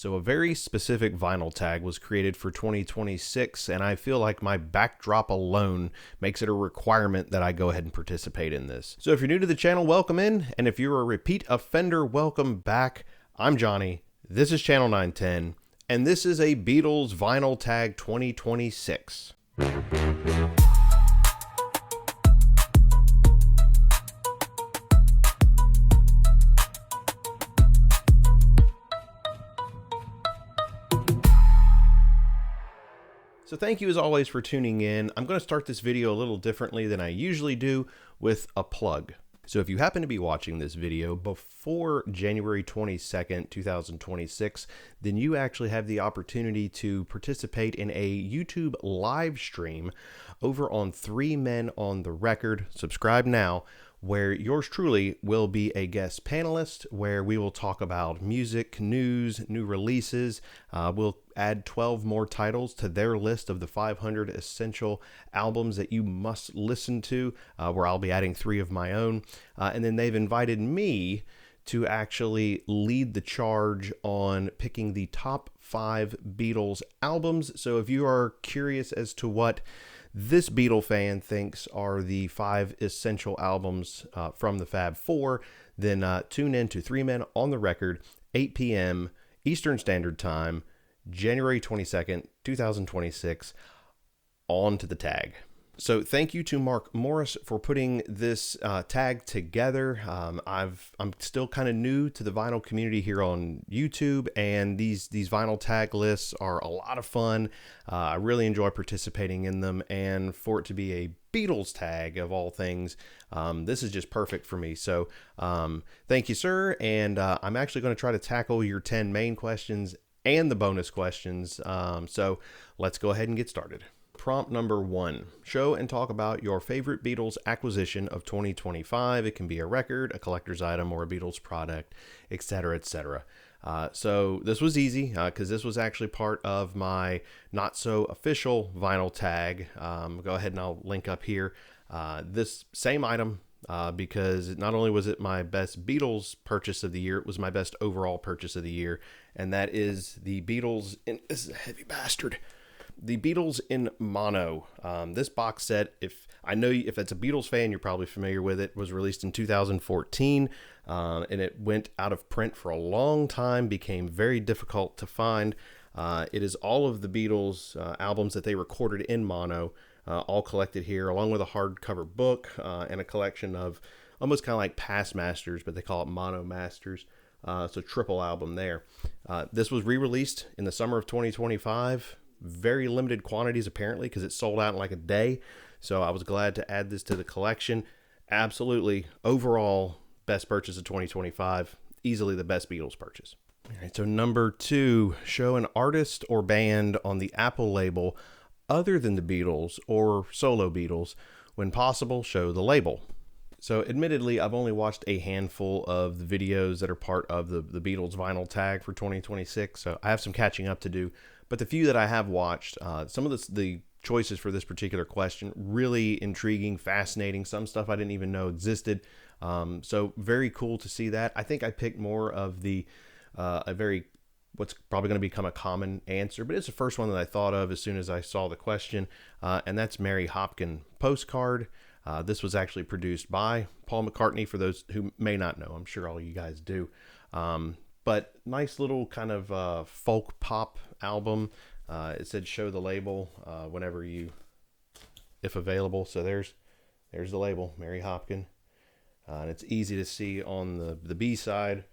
So a very specific vinyl tag was created for 2026, and I feel like my backdrop alone makes it a requirement that I go ahead and participate in this. So if you're new to the channel, welcome in, and if you're a repeat offender, welcome back. I'm Johnny, this is Channel 910, and this is a Beatles Vinyl Tag 2026. So thank you as always for tuning in. I'm going to start this video a little differently than I usually do with a plug. So if you happen to be watching this video before January 22nd, 2026, then you actually have the opportunity to participate in a YouTube live stream over on 3 Men on the Record. Subscribe now, where yours truly will be a guest panelist, where we will talk about music, news, new releases. We'll add 12 more titles to their list of the 500 essential albums that you must listen to, where I'll be adding 3 of my own. And then they've invited me to actually lead the charge on picking the top 5 Beatles albums. So if you are curious as to what this Beatle fan thinks are the 5 essential albums from the Fab Four, then tune in to 3 Men on the Record, 8 p.m. Eastern Standard Time, January 22nd, 2026, on to the tag. So thank you to Mark Morris for putting this tag together. I'm still kind of new to the vinyl community here on YouTube, and these vinyl tag lists are a lot of fun. I really enjoy participating in them, and for it to be a Beatles tag of all things, this is just perfect for me. So thank you, sir, and I'm actually going to try to tackle your 10 main questions and the bonus questions. So let's go ahead and get started. Prompt number 1, show and talk about your favorite Beatles acquisition of 2025. It can be a record, a collector's item, or a Beatles product, etc., etc. So this was easy because this was actually part of my not so official vinyl tag. Go ahead and I'll link up here this same item because not only was it my best Beatles purchase of the year, it was my best overall purchase of the year, and that is the Beatles in, this is a heavy bastard. The Beatles in Mono. This box set, if it's a Beatles fan, you're probably familiar with it, was released in 2014, and it went out of print for a long time, became very difficult to find. It is all of the Beatles albums that they recorded in mono, all collected here, along with a hardcover book and a collection of almost kind of like past masters, but they call it mono masters. So triple album there. This was re-released in the summer of 2025. Very limited quantities apparently because it sold out in like a day. So I was glad to add this to the collection. Absolutely, overall, best purchase of 2025. Easily the best Beatles purchase. All right, so number 2, show an artist or band on the Apple label other than the Beatles or solo Beatles. When possible, show the label. So admittedly, I've only watched a handful of the videos that are part of the Beatles Vinyl Tag for 2026. So I have some catching up to do. But the few that I have watched, some of the choices for this particular question, really intriguing, fascinating. Some stuff I didn't even know existed. So very cool to see that. I think I picked more of the what's probably going to become a common answer, but it's the first one that I thought of as soon as I saw the question, and that's Mary Hopkin Postcard. This was actually produced by Paul McCartney, for those who may not know. I'm sure all you guys do. But nice little kind of folk pop album. It said show the label whenever if available. So there's the label, Mary Hopkin. And it's easy to see on the B side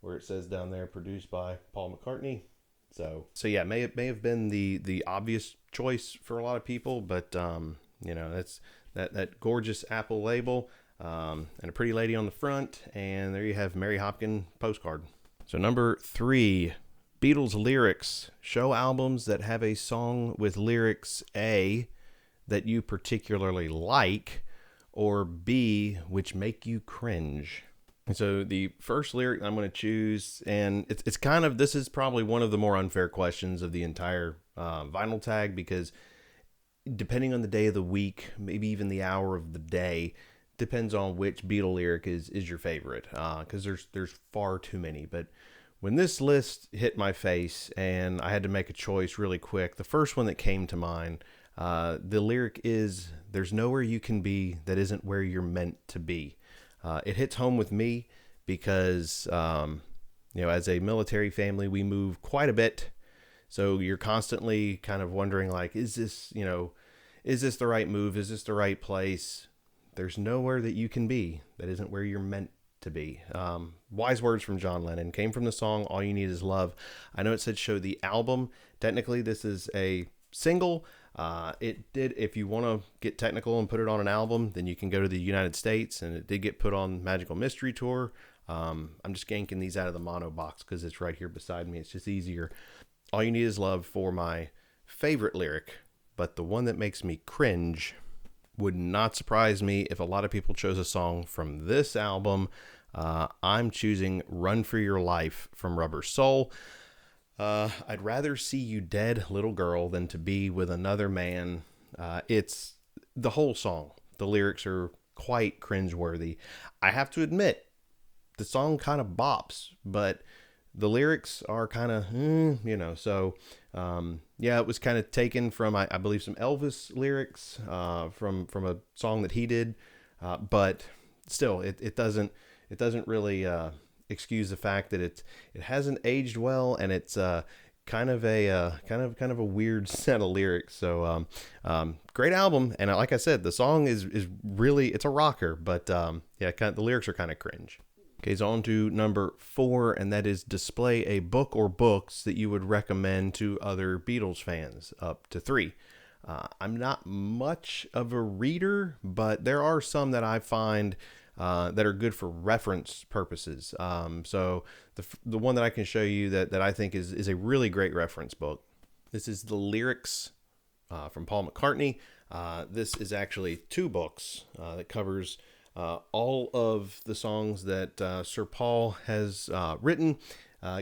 where it says down there, produced by Paul McCartney. So yeah, may have been the obvious choice for a lot of people, but that's that gorgeous Apple label and a pretty lady on the front, and there you have Mary Hopkin Postcard. So number 3, Beatles lyrics. Show albums that have a song with lyrics A, that you particularly like, or B, which make you cringe. And so the first lyric I'm going to choose, and it's kind of, this is probably one of the more unfair questions of the entire vinyl tag, because depending on the day of the week, maybe even the hour of the day, depends on which Beatle lyric is your favorite, because there's far too many. But When this list hit my face and I had to make a choice really quick, the first one that came to mind, the lyric is, "There's nowhere you can be that isn't where you're meant to be." It hits home with me because, as a military family, we move quite a bit. So you're constantly kind of wondering, like, is this the right move? Is this the right place? There's nowhere that you can be that isn't where you're meant to be. Wise words from John Lennon, came from the song All You Need Is Love. I know it said show the album. Technically, this is a single. It did, if you want to get technical and put it on an album, then you can go to the United States, and it did get put on Magical Mystery Tour. I'm just yanking these out of the mono box because it's right here beside me. It's just easier. All You Need Is Love for my favorite lyric, but the one that makes me cringe. Would not surprise me if a lot of people chose a song from this album. I'm choosing Run For Your Life from Rubber Soul. I'd rather see you dead, little girl, than to be with another man. It's the whole song. The lyrics are quite cringeworthy. I have to admit, the song kind of bops, but the lyrics are kind of, so it was kind of taken from, I believe, some Elvis lyrics from a song that he did, but still, it doesn't really excuse the fact that it hasn't aged well, and it's kind of a weird set of lyrics. So great album, and like I said, the song is really, it's a rocker, but the lyrics are kind of cringe. Okay, so on to number 4, and that is display a book or books that you would recommend to other Beatles fans, up to 3. I'm not much of a reader, but there are some that I find that are good for reference purposes. So the one that I can show you that I think is a really great reference book. This is the lyrics from Paul McCartney. This is actually 2 books that covers all of the songs that Sir Paul has written.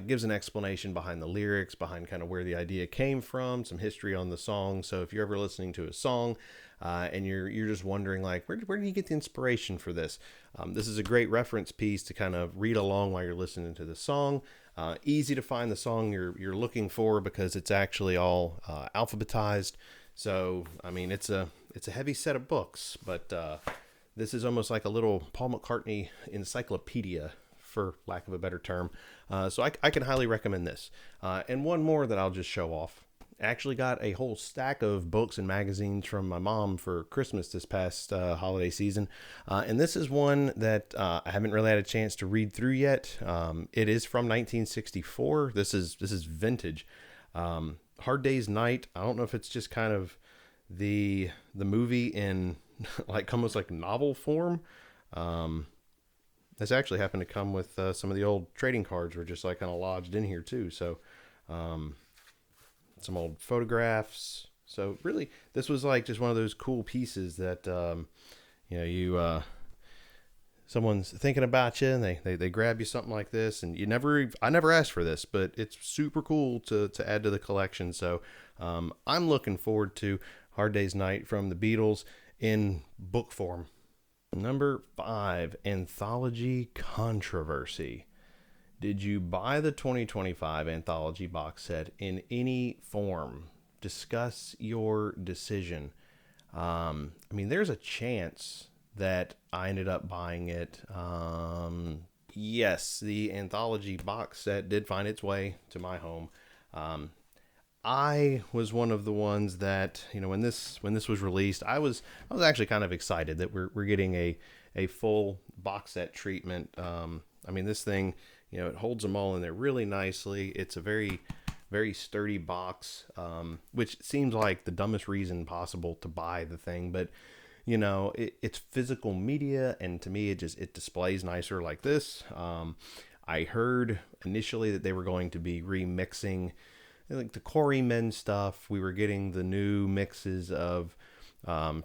Gives an explanation behind the lyrics, behind kind of where the idea came from, some history on the song. So if you're ever listening to a song and you're just wondering, like, where did you get the inspiration for this? This is a great reference piece to kind of read along while you're listening to the song. Easy to find the song you're looking for because it's actually all alphabetized. So I mean, it's a heavy set of books, but this is almost like a little Paul McCartney encyclopedia, for lack of a better term. So I can highly recommend this. And one more that I'll just show off. I actually got a whole stack of books and magazines from my mom for Christmas this past holiday season. And this is one that I haven't really had a chance to read through yet. It is from 1964. This is vintage. Hard Day's Night. I don't know if it's just kind of the movie in like almost like novel form. This actually happened to come with some of the old trading cards were just like kind of lodged in here too. So some old photographs. So really, this was like just one of those cool pieces that someone's thinking about you and they grab you something like this, and I never asked for this, but it's super cool to add to the collection. So I'm looking forward to Hard Day's Night from the Beatles in book form. Number 5, Anthology Controversy. Did you buy the 2025 Anthology box set in any form? Discuss your decision. There's a chance that I ended up buying it. Yes, the Anthology box set did find its way to my home. I was one of the ones that, when this was released, I was actually kind of excited that we're getting a full box set treatment. This thing, it holds them all in there really nicely. It's a very, very sturdy box, which seems like the dumbest reason possible to buy the thing, but it's physical media, and to me, it displays nicer like this. I heard initially that they were going to be remixing like the Corey Men stuff. We were getting the new mixes of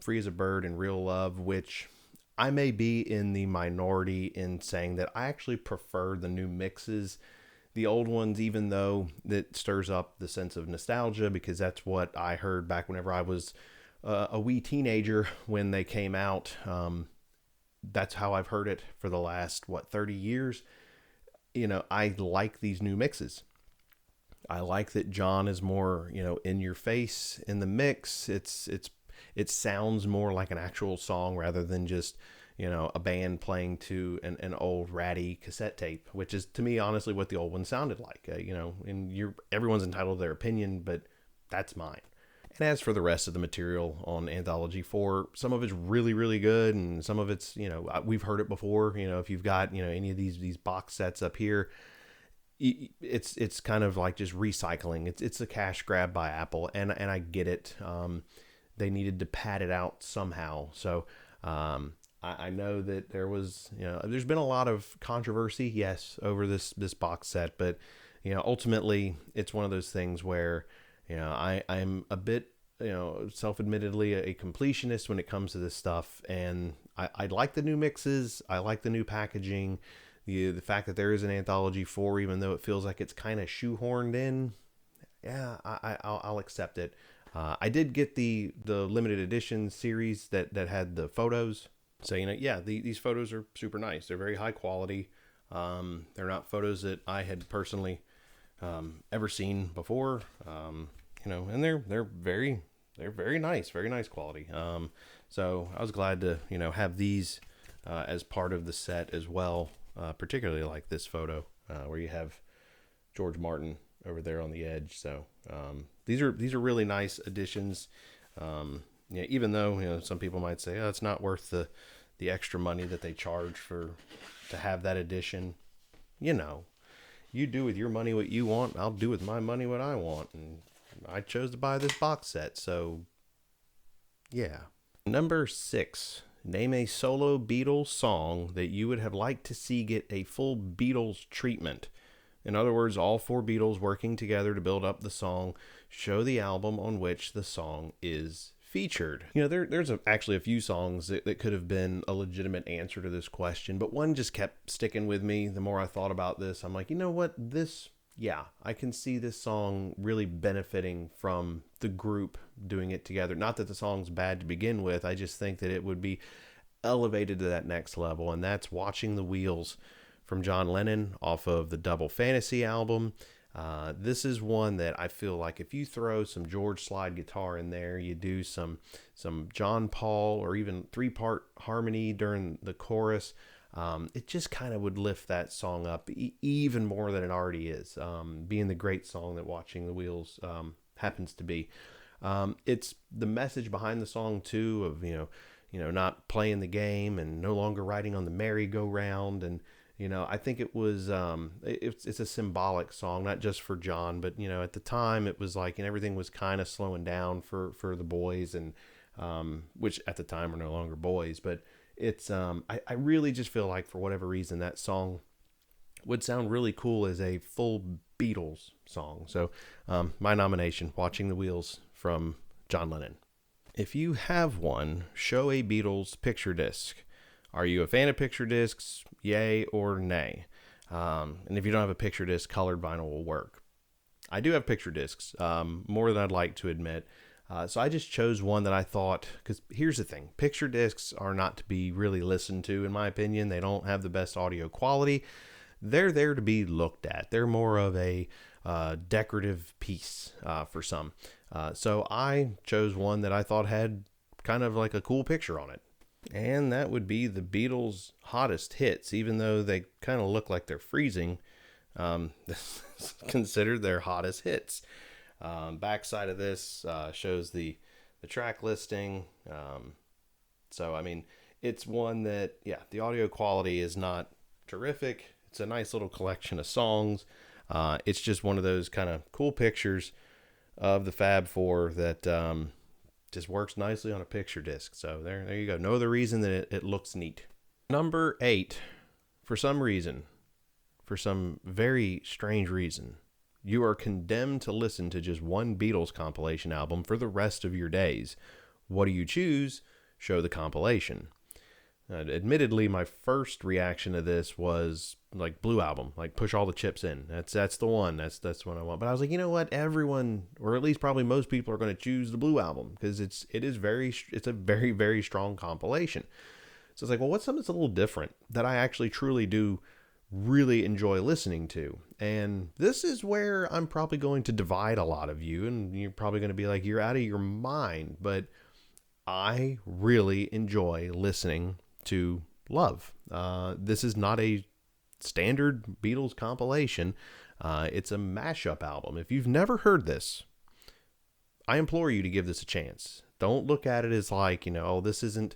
Free as a Bird and Real Love, which I may be in the minority in saying that I actually prefer the new mixes. The old ones, even though that stirs up the sense of nostalgia, because that's what I heard back whenever I was a wee teenager when they came out. That's how I've heard it for the last, 30 years. I like these new mixes. I like that John is more, in your face in the mix. It sounds more like an actual song rather than just, a band playing to an old ratty cassette tape, which is, to me, honestly, what the old one sounded like. And everyone's entitled to their opinion, but that's mine. And as for the rest of the material on Anthology 4, some of it's really, really good, and some of it's, we've heard it before. If you've got, any of these box sets up here, it's kind of like just recycling. It's a cash grab by Apple, and I get it. They needed to pad it out somehow. So I know that there's been a lot of controversy, yes, over this box set, but ultimately it's one of those things where I'm a bit self-admittedly a completionist when it comes to this stuff, and I like the new mixes. I like the new packaging. The fact that there is an Anthology 4, even though it feels like it's kind of shoehorned in, yeah, I'll accept it. I did get the limited edition series that had the photos. So, these photos are super nice. They're very high quality. They're not photos that I had personally ever seen before. And they're very nice quality. So I was glad to, have these as part of the set as well. Particularly like this photo where you have George Martin over there on the edge. So these are really nice additions. Even though some people might say, oh, it's not worth the extra money that they charge to have that edition. You do with your money what you want. I'll do with my money what I want, and I chose to buy this box set. So yeah. Number 6. Name a solo Beatles song that you would have liked to see get a full Beatles treatment. In other words, all 4 Beatles working together to build up the song. Show the album on which the song is featured. There's actually a few songs that could have been a legitimate answer to this question, but one just kept sticking with me. The more I thought about this, I'm like, I can see this song really benefiting from the group doing it together. Not that the song's bad to begin with. I just think that it would be elevated to that next level, and that's Watching the Wheels from John Lennon off of the Double Fantasy album. This is one that I feel like if you throw some George slide guitar in there, you do some John Paul or even 3-part harmony during the chorus, it just kind of would lift that song up even more than it already is, being the great song that Watching the Wheels happens to be. It's the message behind the song too of not playing the game and no longer riding on the merry-go-round, and I think it was it's a symbolic song, not just for John, but at the time it was like, and everything was kind of slowing down for the boys, and which at the time were no longer boys, but it's I really just feel like for whatever reason that song would sound really cool as a full Beatles song. So my nomination, Watching the Wheels from John Lennon. If you have one, show a Beatles picture disc. Are you a fan of picture discs? Yay or nay? And if you don't have a picture disc, colored vinyl will work. I do have picture discs, more than I'd like to admit. So I just chose one that I thought, because here's the thing, picture discs are not to be really listened to, in my opinion. They don't have the best audio quality. They're there to be looked at. They're more of a decorative piece for some. So I chose one that I thought had kind of like a cool picture on it. And that would be the Beatles' hottest hits, even though they kind of look like they're freezing. This is considered their hottest hits. Backside of this shows the track listing. So, I mean, it's one that, the audio quality is not terrific. It's a nice little collection of songs. It's just one of those kind of cool pictures of the Fab Four that just works nicely on a picture disc. So there you go. No other reason that it looks neat. Number 8, for some reason, for some very strange reason, you are condemned to listen to just one Beatles compilation album for the rest of your days. What do you choose? Show the compilation. Admittedly, my first reaction to this was like Blue Album, like push all the chips in. That's the one. That's what I want. But I was like, you know what? Everyone, or at least probably most people, are going to choose the Blue Album because it's a very, very strong compilation. So it's like, well, what's something that's a little different that I actually truly do really enjoy listening to. And this is where I'm probably going to divide a lot of you, and you're probably going to be like, you're out of your mind. But I really enjoy listening to Love. This is not a standard Beatles compilation. It's a mashup album. If you've never heard this, I implore you to give this a chance. Don't look at it as like, oh, this isn't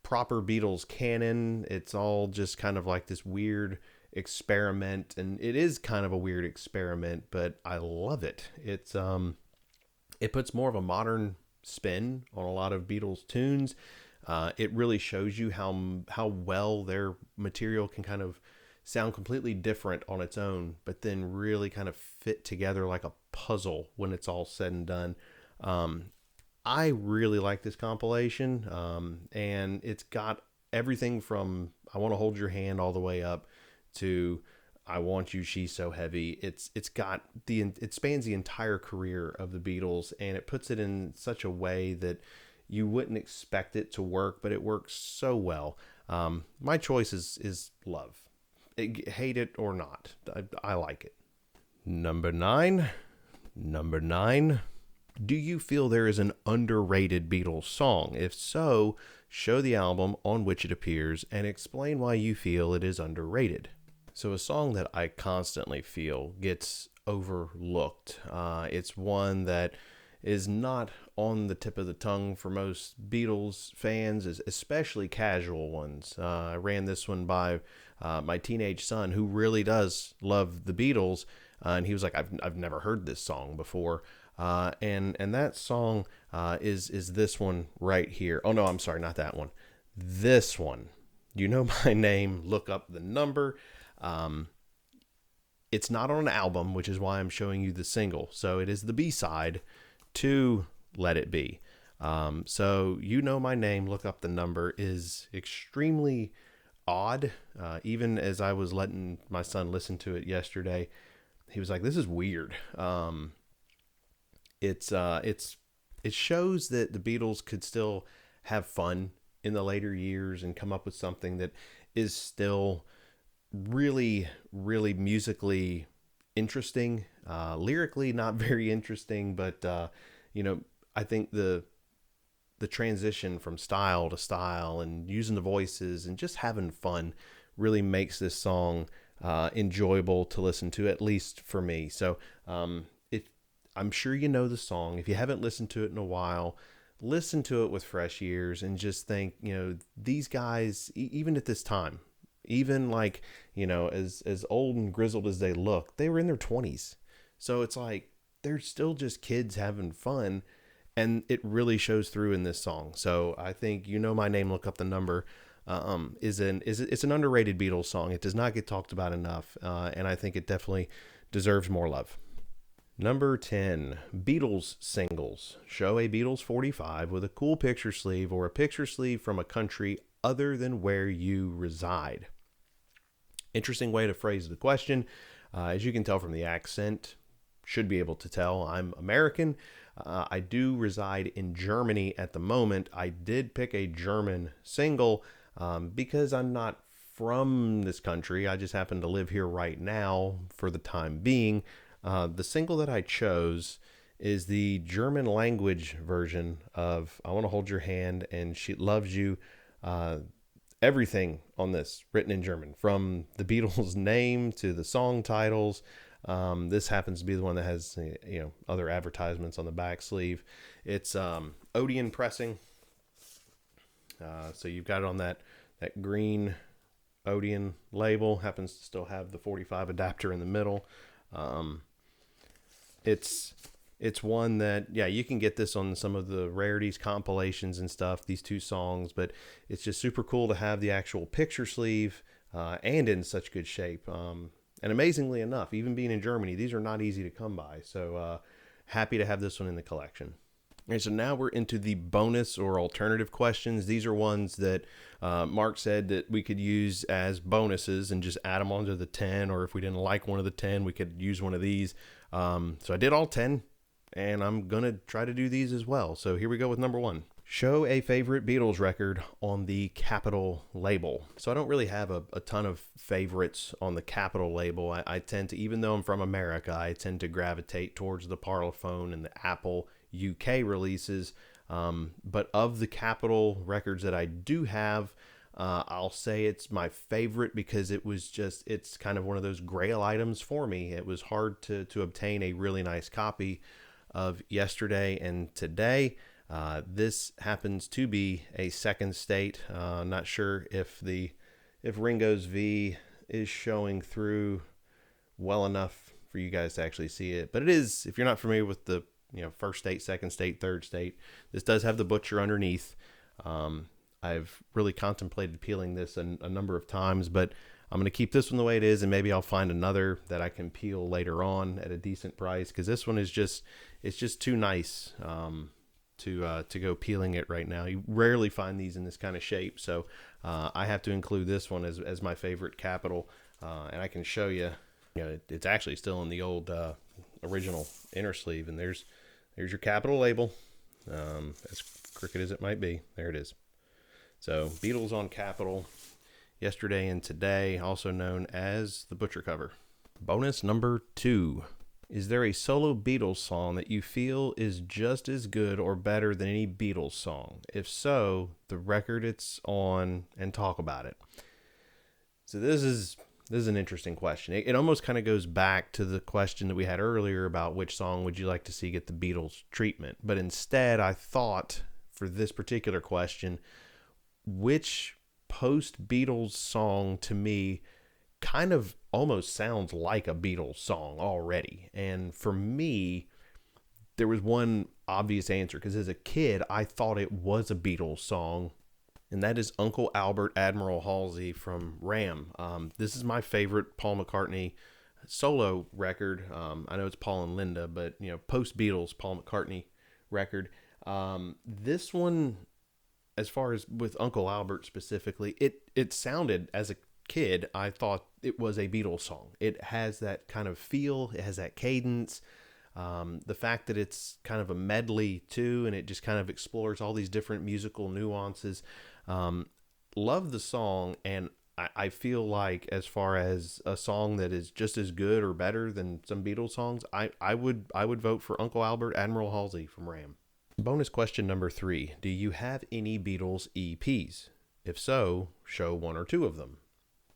proper Beatles canon. It's all just kind of like this weird experiment, and it is kind of a weird experiment, but I love it. It puts more of a modern spin on a lot of Beatles tunes. It really shows you how well their material can kind of sound completely different on its own, but then really kind of fit together like a puzzle when it's all said and done. I really like this compilation, and it's got everything from I Want to Hold Your Hand all the way up to I Want You, She's So Heavy. It spans the entire career of the Beatles, and it puts it in such a way that you wouldn't expect it to work, but it works so well. My choice is Love. Hate it or not, I like it. Number nine. Do you feel there is an underrated Beatles song? If so, show the album on which it appears and explain why you feel it is underrated. So a song that I constantly feel gets overlooked. It's one that is not on the tip of the tongue for most Beatles fans, especially casual ones. I ran this one by my teenage son, who really does love the Beatles, and he was like, I've never heard this song before. And that song is this one right here. Oh no, I'm sorry, not that one. This one. You Know My Name, Look Up the Number. It's not on an album, which is why I'm showing you the single. So it is the B-side to Let It Be. So You Know My Name, Look Up the Number is extremely odd. Even as I was letting my son listen to it yesterday, he was like, this is weird. It shows that the Beatles could still have fun in the later years and come up with something that is still really, really musically interesting. Lyrically, not very interesting, but I think the transition from style to style and using the voices and just having fun really makes this song enjoyable to listen to, at least for me. So I'm sure you know the song. If you haven't listened to it in a while, listen to it with fresh ears and just think, these guys, even at this time, even like, as old and grizzled as they look, they were in their 20s. So it's like, they're still just kids having fun. And it really shows through in this song. So I think You Know My Name, Look Up the Number it's an underrated Beatles song. It does not get talked about enough. And I think it definitely deserves more love. Number 10, Beatles singles. Show a Beatles 45 with a cool picture sleeve or a picture sleeve from a country other than where you reside. Interesting way to phrase the question. As you can tell from the accent, should be able to tell, I'm American. I do reside in Germany at the moment. I did pick a German single because I'm not from this country. I just happen to live here right now for the time being. The single that I chose is the German language version of I Want to Hold Your Hand and She Loves You. Everything on this written in German, from the Beatles' name to the song titles. This happens to be the one that has other advertisements on the back sleeve. It's Odeon pressing. So you've got it on that green Odeon label. Happens to still have the 45 adapter in the middle. It's one that, you can get this on some of the rarities compilations and stuff, these two songs, but it's just super cool to have the actual picture sleeve and in such good shape. And amazingly enough, even being in Germany, these are not easy to come by. So happy to have this one in the collection. All right, so now we're into the bonus or alternative questions. These are ones that Mark said that we could use as bonuses and just add them onto the 10, or if we didn't like one of the 10, we could use one of these. So I did all 10, and I'm going to try to do these as well. So here we go with number 1. Show a favorite Beatles record on the Capitol label. So I don't really have a ton of favorites on the Capitol label. I tend to, even though I'm from America, I tend to gravitate towards the Parlophone and the Apple UK releases. But of the Capitol records that I do have, I'll say it's my favorite because it's kind of one of those grail items for me. It was hard to obtain a really nice copy of Yesterday and Today. This happens to be a second state. Not sure if Ringo's V is showing through well enough for you guys to actually see it, but it is. If you're not familiar with the first state, second state, third state, this does have the butcher underneath. I've really contemplated peeling this a number of times, but I'm going to keep this one the way it is, and maybe I'll find another that I can peel later on at a decent price, because this one is just too nice to go peeling it right now. You rarely find these in this kind of shape, so I have to include this one as my favorite Capitol, and I can show you. It's actually still in the old original inner sleeve, and there's your Capitol label, as crooked as it might be. There it is. So Beatles on Capitol, Yesterday and Today, also known as the butcher cover. Bonus number 2. Is there a solo Beatles song that you feel is just as good or better than any Beatles song? If so, the record it's on, and talk about it. So this is an interesting question. It almost kind of goes back to the question that we had earlier about which song would you like to see get the Beatles treatment. But instead, I thought for this particular question, which post-Beatles song to me kind of almost sounds like a Beatles song already. And for me, there was one obvious answer, because as a kid, I thought it was a Beatles song, and that is Uncle Albert Admiral Halsey from Ram. This is my favorite Paul McCartney solo record. I know it's Paul and Linda, but post-Beatles Paul McCartney record. This one, as far as with Uncle Albert specifically, it sounded, as a kid, I thought it was a Beatles song. It has that kind of feel, it has that cadence, the fact that it's kind of a medley too, and it just kind of explores all these different musical nuances. Love the song, and I feel like as far as a song that is just as good or better than some Beatles songs, I would vote for Uncle Albert Admiral Halsey from Ram. Bonus question number 3. Do you have any Beatles EPs? If so, show one or two of them.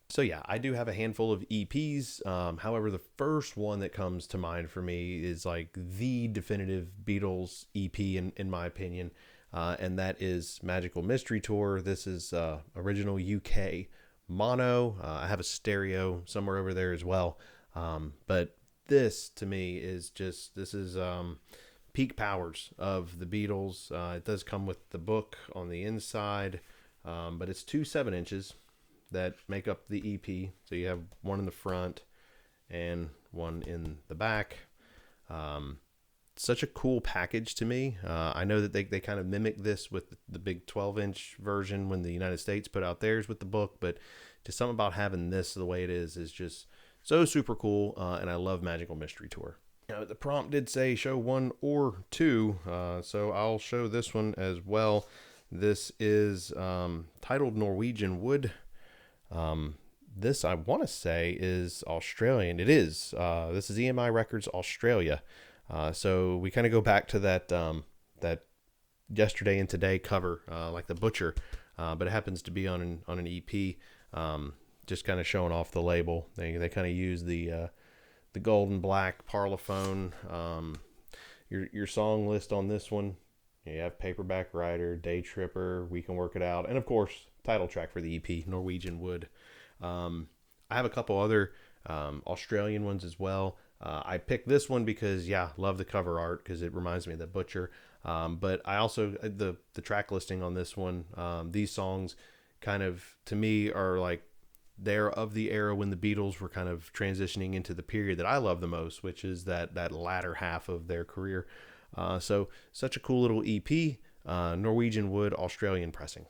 So yeah, I do have a handful of EPs. However, the first one that comes to mind for me is like the definitive Beatles EP in my opinion, and that is Magical Mystery Tour. This is original UK mono. I have a stereo somewhere over there as well, but this to me is peak powers of the Beatles. It does come with the book on the inside, but it's 2 7-inches that make up the EP. So you have one in the front and one in the back. Such a cool package to me. I know that they kind of mimic this with the big 12-inch version when the United States put out theirs with the book, but just something about having this the way it is just so super cool, and I love Magical Mystery Tour. The prompt did say show one or two, so I'll show this one as well. This is titled Norwegian Wood. This, I want to say, is Australian. It is. This is EMI Records Australia. So we kind of go back to that Yesterday and Today cover, like the butcher, but it happens to be on an EP. Just kind of showing off the label. They kind of use the gold and black Parlophone. Your song list on this one, you have Paperback Writer, Day Tripper, We Can Work It Out, and of course title track for the EP, Norwegian Wood. I have a couple other Australian ones as well. I picked this one because love the cover art because it reminds me of the butcher. But I also the track listing on this one. These songs kind of to me are like they're of the era when the Beatles were kind of transitioning into the period that I love the most, which is that latter half of their career. So such a cool little EP, Norwegian Wood, Australian pressing.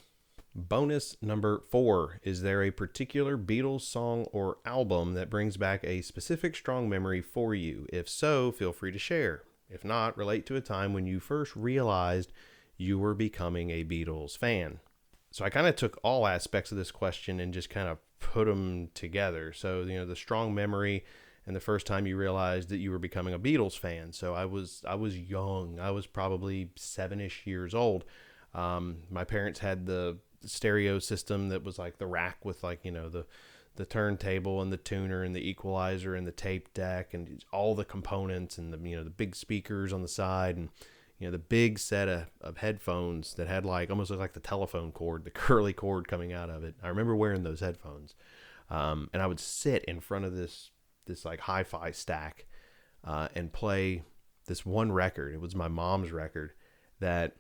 Bonus number 4. Is there a particular Beatles song or album that brings back a specific strong memory for you? If so, feel free to share. If not, relate to a time when you first realized you were becoming a Beatles fan? So I kind of took all aspects of this question and just kind of put them together. So, the strong memory and the first time you realized that you were becoming a Beatles fan. So I was young. I was probably 7-ish years old. My parents had the stereo system that was like the rack with like, the turntable and the tuner and the equalizer and the tape deck and all the components and the big speakers on the side and the big set of headphones that had like almost looked like the telephone cord, the curly cord coming out of it. I remember wearing those headphones, and I would sit in front of this like hi-fi stack and play this one record. It was my mom's record that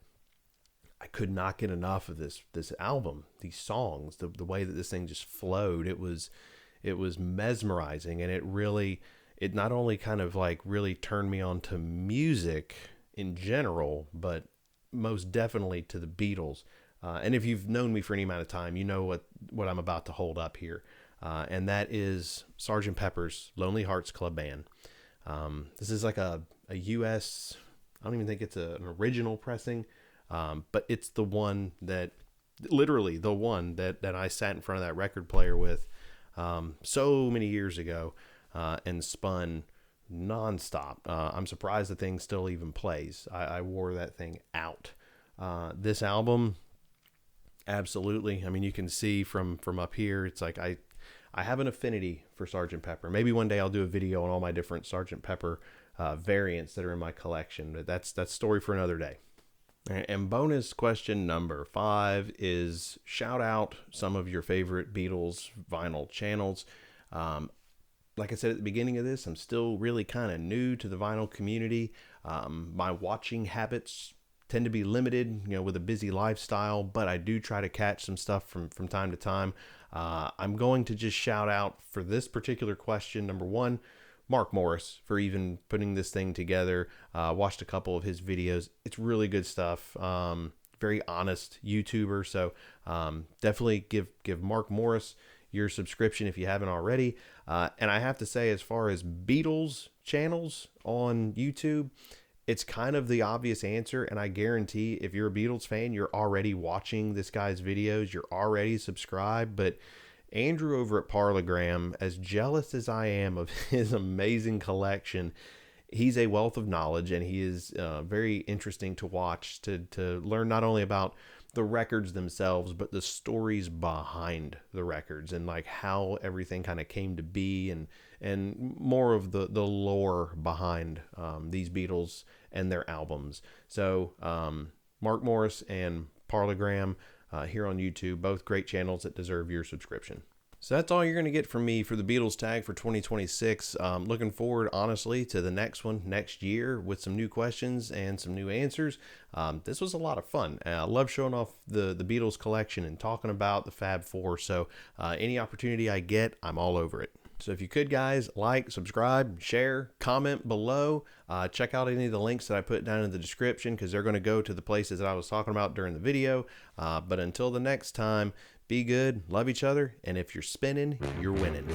I could not get enough of this album, these songs, the way that this thing just flowed. It was mesmerizing, and it not only kind of like really turned me on to music in general, but most definitely to the Beatles. And if you've known me for any amount of time, you know what I'm about to hold up here. And that is Sgt. Pepper's Lonely Hearts Club Band. This is like a US, I don't even think it's an original pressing, but it's the one that, literally the one that I sat in front of that record player with so many years ago and spun nonstop. I'm surprised the thing still even plays. I wore that thing out. This album, absolutely. I mean, you can see from up here, it's like I have an affinity for Sgt. Pepper. Maybe one day I'll do a video on all my different Sgt. Pepper variants that are in my collection, but that's story for another day. And bonus question number 5 is shout out some of your favorite Beatles vinyl channels. Like I said at the beginning of this, I'm still really kind of new to the vinyl community. My watching habits tend to be limited, with a busy lifestyle, but I do try to catch some stuff from time to time. I'm going to just shout out for this particular question, number 1, Mark Morris, for even putting this thing together. Watched a couple of his videos. It's really good stuff. Very honest YouTuber. So definitely give Mark Morris your subscription if you haven't already. And I have to say, as far as Beatles channels on YouTube, it's kind of the obvious answer. And I guarantee if you're a Beatles fan, you're already watching this guy's videos. You're already subscribed. But Andrew over at Parlogram, as jealous as I am of his amazing collection, he's a wealth of knowledge, and he is very interesting to watch, to learn not only about the records themselves, but the stories behind the records and like how everything kind of came to be, and more of the lore behind these Beatles and their albums. So Mark Morris and Parlogram here on YouTube, both great channels that deserve your subscription. So that's all you're going to get from me for the Beatles tag for 2026. Looking forward, honestly, to the next one next year with some new questions and some new answers. This was a lot of fun. I love showing off the Beatles collection and talking about the Fab Four. So any opportunity I get, I'm all over it. So if you could, guys, like, subscribe, share, comment below. Check out any of the links that I put down in the description, because they're going to go to the places that I was talking about during the video. But until the next time, be good, love each other, and if you're spinning, you're winning.